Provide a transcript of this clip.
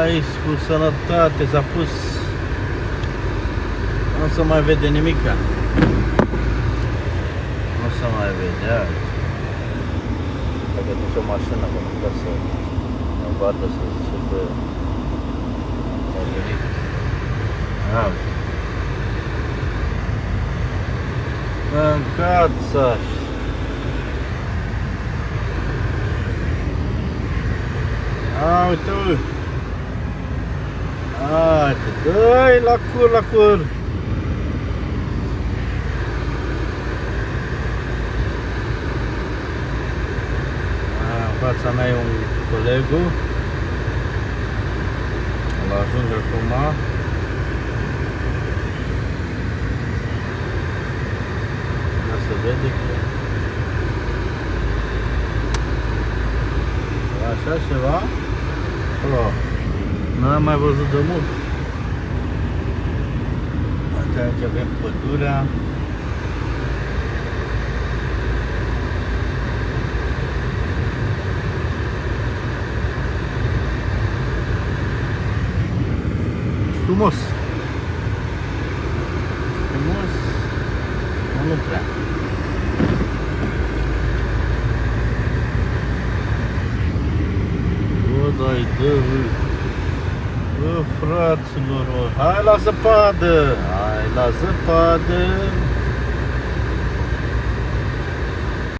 aici cu sănătate, s-a pus. Nu se mai vede nimica. Nu se mai vedea. Dacă duce o mașină, că nu putea să mă vadă, să zice că a venit. Mâncați-aș! Uite, uite! Uite, dă-i la cur, la cur! În fața mea e un colegul. Îl ajung acum. Se vede că așa ceva. N-am mai văzut de mult. Aici avem pădurea. Frumos. Frumos. Nu prea. Dai, bă, fraților, hai la zăpadă, hai la zăpadă.